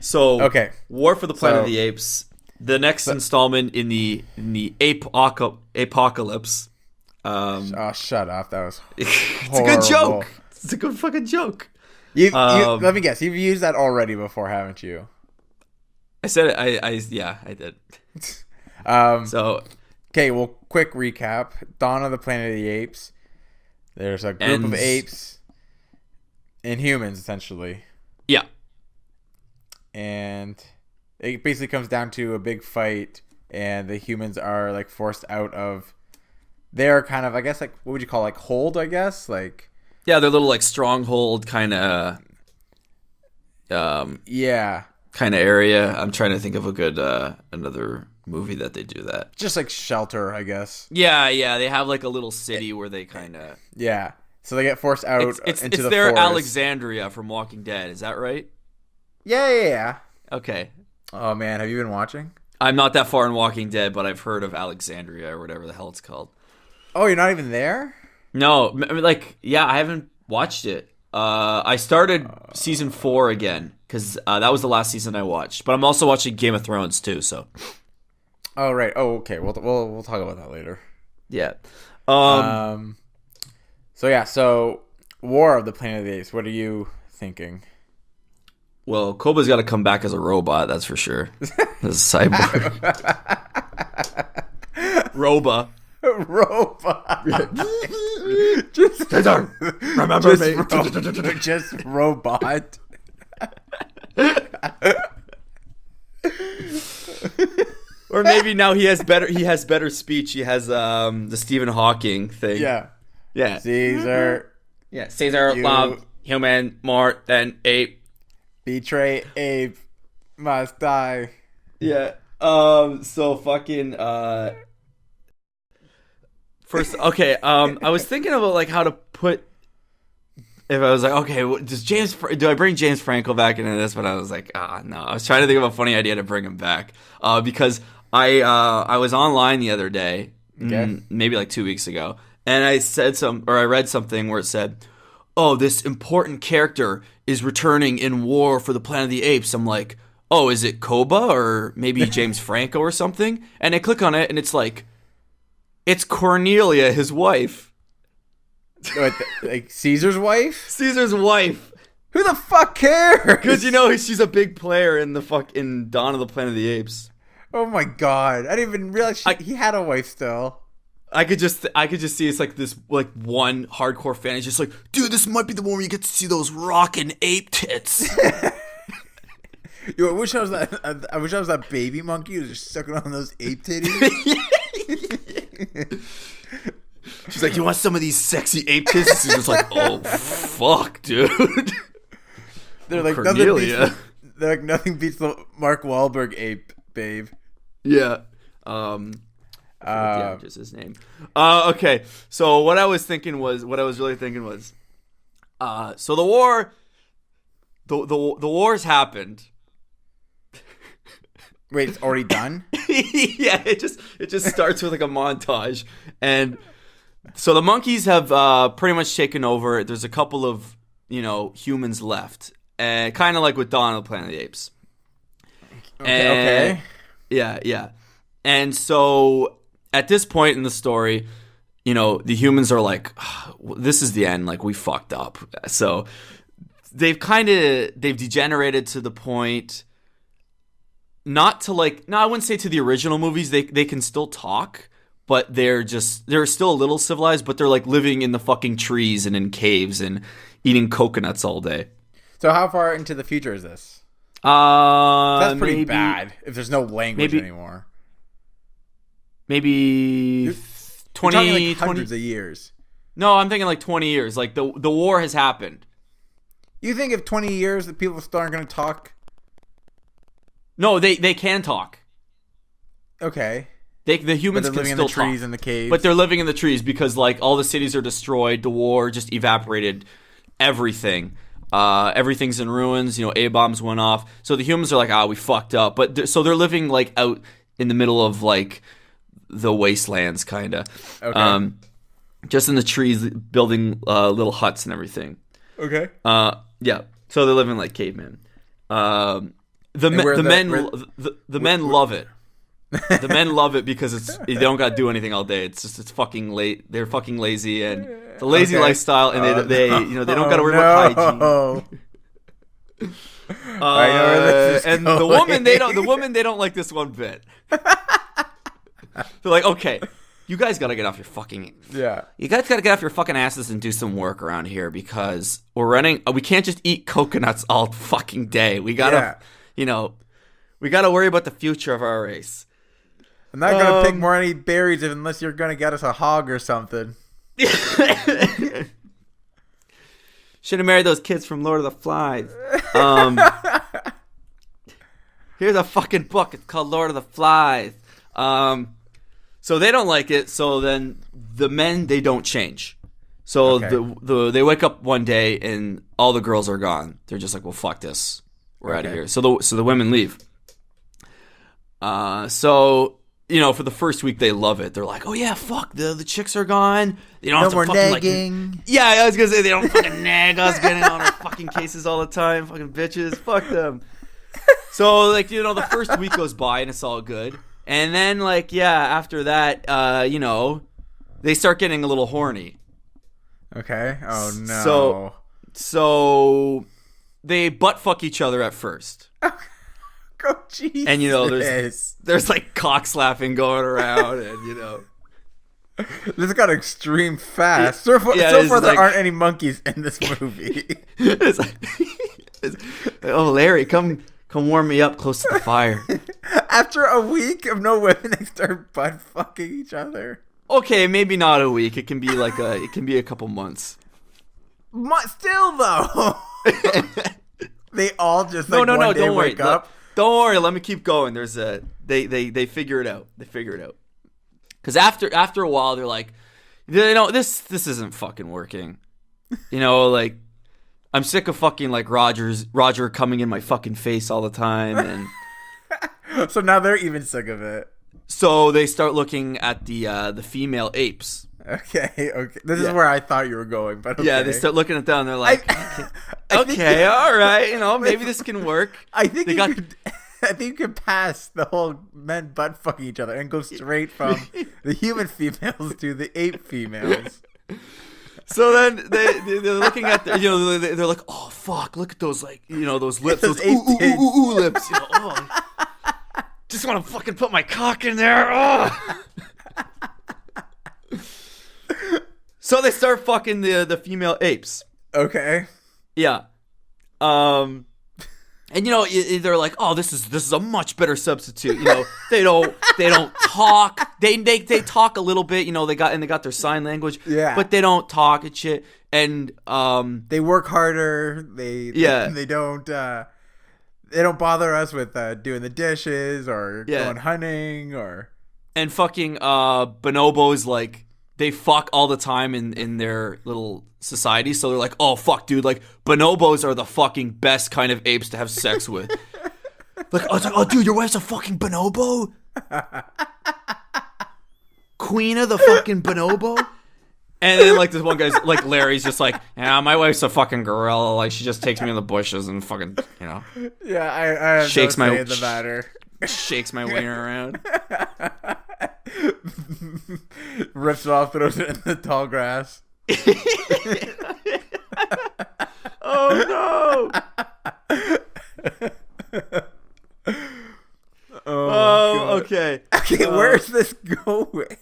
So, Okay. War for the Planet of So- the Apes, the next installment in the apocalypse. Oh, shut up. That was It's a good horrible. joke. It's a good fucking joke. Let me guess. You've used that already before, haven't you? I said it. I did. So, Okay, well, quick recap. Dawn of the Planet of the Apes. There's a group of apes and humans, essentially. yeah. And it basically comes down to a big fight, and the humans are, like, forced out of their kind of, I guess, like, what would you call, like, hold, I guess? Like... Yeah, their little, like, stronghold kind of... yeah. kind of area. I'm trying to think of a good another movie that they do that. Just, like, shelter, I guess. Yeah, they have like a little city where they kind of Yeah. So they get forced out it's into the their forest. Alexandria from Walking Dead. Is that right? Yeah. Okay. Oh, man. Have you been watching? I'm not that far in Walking Dead, but I've heard of Alexandria or whatever the hell it's called. Oh, you're not even there? No, I haven't watched it. I started season 4 again because that was the last season I watched. But I'm also watching Game of Thrones too. So. Oh, right. Oh, okay. We'll talk about that later. Yeah. So War of the Planet of the Apes. What are you thinking? Well, Koba's got to come back as a robot. That's for sure. As a cyborg. Roba. Robot. Just remember me. Just robot. Or maybe now he has better speech. He has the Stephen Hawking thing. Yeah. Caesar. Yeah, Caesar loved human more than ape. Betray ape must die. Yeah. So fucking first, okay. I was thinking about like how to put. If I was like, okay, do I bring James Franco back into this? But I was like, no. I was trying to think of a funny idea to bring him back. Because I was online the other day, maybe like 2 weeks ago, and I read something where it said, "Oh, this important character is returning in War for the Planet of the Apes." I'm like, oh, is it Koba or maybe James Franco or something? And I click on it, and it's like, it's Cornelia, his wife. Like Caesar's wife? Caesar's wife. Who the fuck cares? Because she's a big player in in Dawn of the Planet of the Apes. Oh my god! I didn't even realize he had a wife still. I could just see it's like this like one hardcore fan is just like, dude, this might be the one where you get to see those rockin' ape tits. Yo, I wish I was that baby monkey who was just sucking on those ape titties. She's like, you want some of these sexy ape tits? She's just like, oh fuck, dude. They're like Cornelia. Nothing beats the Mark Wahlberg ape, babe. Yeah. The actress' his name. Okay. So what I was really thinking was, so the war's happened. Wait, it's already done? Yeah, it just starts with like a montage, and so the monkeys have pretty much taken over. There's a couple of humans left, and kind of like with Dawn of the Planet of the Apes. Okay. Yeah. And so at this point in the story, the humans are like, this is the end. Like, we fucked up. So they've degenerated to the point. Not to I wouldn't say to the original movies. They can still talk, but they're still a little civilized. But they're like living in the fucking trees and in caves and eating coconuts all day. So how far into the future is this? That's pretty bad if there's no language anymore. Maybe 20, you're talking like hundreds of years. No, I'm thinking like 20 years. Like the war has happened. You think if 20 years the people still aren't going to talk? No, they can talk. Okay. The humans can still talk. But they're living in the trees and the caves. But they're living in the trees because like all the cities are destroyed. The war just evaporated everything. Everything's in ruins. A-bombs went off. So the humans are like, we fucked up. But so they're living like out in the middle of like the wastelands, kind of. Okay. Just in the trees, building little huts and everything. Okay. Yeah. So they're living like cavemen. the where men where- the men love it. The men love it because they don't got to do anything all day. It's fucking late. They're fucking lazy and it's a lazy lifestyle, and they don't got to worry about hygiene. I know where this is and going. the woman they don't like this one bit. They're like, okay, you guys got to get off your fucking You guys got to get off your fucking asses and do some work around here because we can't just eat coconuts all fucking day. We gotta we gotta worry about the future of our race. I'm not gonna pick more any berries unless you're gonna get us a hog or something. Should have married those kids from Lord of the Flies. Here's a fucking book. It's called Lord of the Flies. So they don't like it. So then the men, they don't change. So they wake up one day and all the girls are gone. They're just like, well, fuck this. We're out of here. So the women leave. For the first week they love it. They're like, oh yeah, fuck, the chicks are gone. They don't have to more fucking nagging. I was gonna say they don't fucking nag us, getting on our fucking cases all the time, fucking bitches. Fuck them. So the first week goes by and it's all good, and then after that, they start getting a little horny. Okay. Oh no. So they butt fuck each other at first. Oh, Jesus. And there's like cock slapping going around, and this got extreme fast. So far there aren't any monkeys in this movie. it's oh, Larry, come warm me up close to the fire. After a week of no women, they start butt fucking each other. Okay, maybe not a week. It can be a couple months. Still though, they all just no. Day don't worry. wake up. Don't worry. Let me keep going. There's they figure it out. They figure it out. Because after a while, they're like, this isn't fucking working. I'm sick of fucking Roger coming in my fucking face all the time, and so now they're even sick of it. So they start looking at the female apes. Okay. This is where I thought you were going, but okay. Yeah, they start looking at them and they're like, okay, all right, maybe this can work. I think you could pass the whole men butt fucking each other and go straight from the human females to the ape females. So then they're looking at they're like, oh fuck, look at those those lips, those ooh lips, just want to fucking put my cock in there. Oh. So they start fucking the female apes. Okay. Yeah. And they're like, oh, this is a much better substitute. They don't talk. They talk a little bit. They got their sign language. Yeah. But they don't talk and shit. And they work harder. They don't bother us with doing the dishes or going hunting or. And fucking bonobos they fuck all the time in their little society, so they're like, oh fuck, dude, bonobos are the fucking best kind of apes to have sex with. Oh dude, your wife's a fucking bonobo? Queen of the fucking bonobo? And then this one guy's Larry's just yeah, my wife's a fucking gorilla, she just takes me in the bushes and fucking Yeah, I have shakes no say in the matter. Shakes my wiener around. Rips it off, throws it in the tall grass. Oh no! Oh, okay. Okay, where's this going?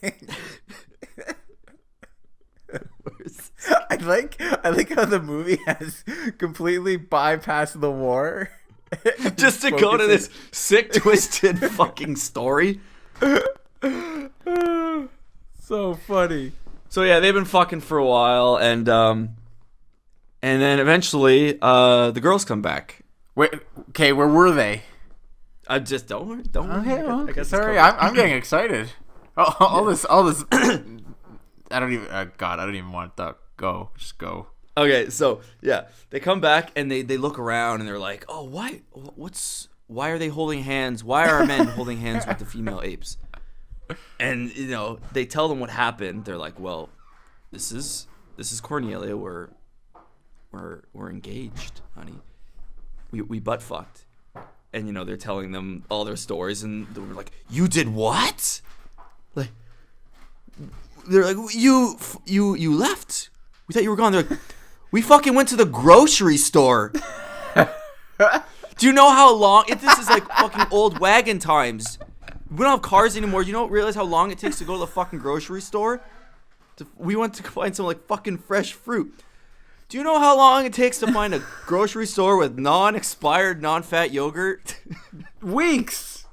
I like how the movie has completely bypassed the war. Just to go to this sick, twisted fucking story. So funny. So yeah, they've been fucking for a while, and then eventually the girls come back. Wait, okay, where were they? I just don't worry. Okay, well, sorry, I'm getting excited. All this. I don't even want to go. Just go. Okay, so yeah, they come back and they look around and they're like, oh, why are they holding hands? Why are our men holding hands with the female apes? And they tell them what happened. They're like, well, this is Cornelia. We're engaged, honey. We butt fucked. and they're telling them all their stories, and they were like, "You did what?" Like, they're like, "You left. We thought you were gone." They're like, "We fucking went to the grocery store." Do you know how long? This is like fucking old wagon times. We don't have cars anymore. You don't realize how long it takes to go to the fucking grocery store? We went to find some like fucking fresh fruit. Do you know how long it takes to find a grocery store with non-expired, non-fat yogurt? Weeks.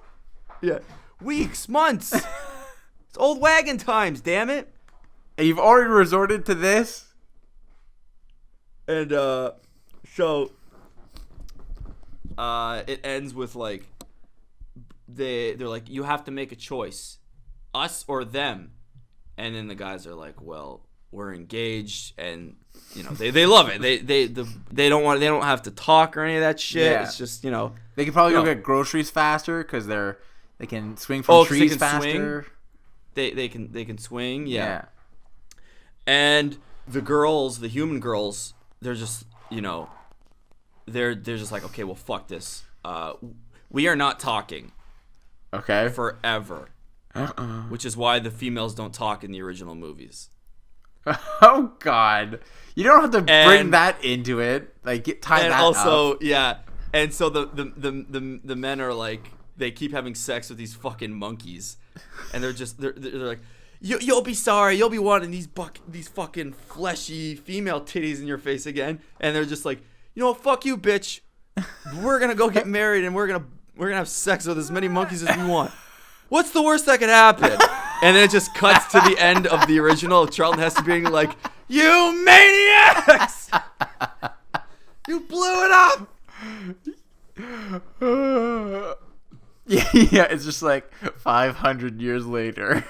Yeah. Weeks, months. It's old wagon times, damn it. And you've already resorted to this? And so it ends with like they're like, you have to make a choice, us or them. And then the guys are like, well, we're engaged, and they love it. They don't have to talk or any of that shit. Yeah. It's just they can probably go get groceries faster because they can swing from trees faster. They can swing. Yeah. And the human girls, they're just they're just like, okay, well, fuck this. We are not talking. Okay. Forever. Which is why the females don't talk in the original movies. Oh God! You don't have to bring that into it. Like tie that up. And also, yeah. And so the men are like, they keep having sex with these fucking monkeys, and they're like, you'll be sorry, you'll be wanting these fucking fleshy female titties in your face again, and they're just like, fuck you, bitch. We're gonna go get married, and we're gonna have sex with as many monkeys as we want. What's the worst that could happen? And then it just cuts to the end of the original of Charlton Heston being like, "You maniacs! You blew it up!" Yeah, it's just like 500 years later.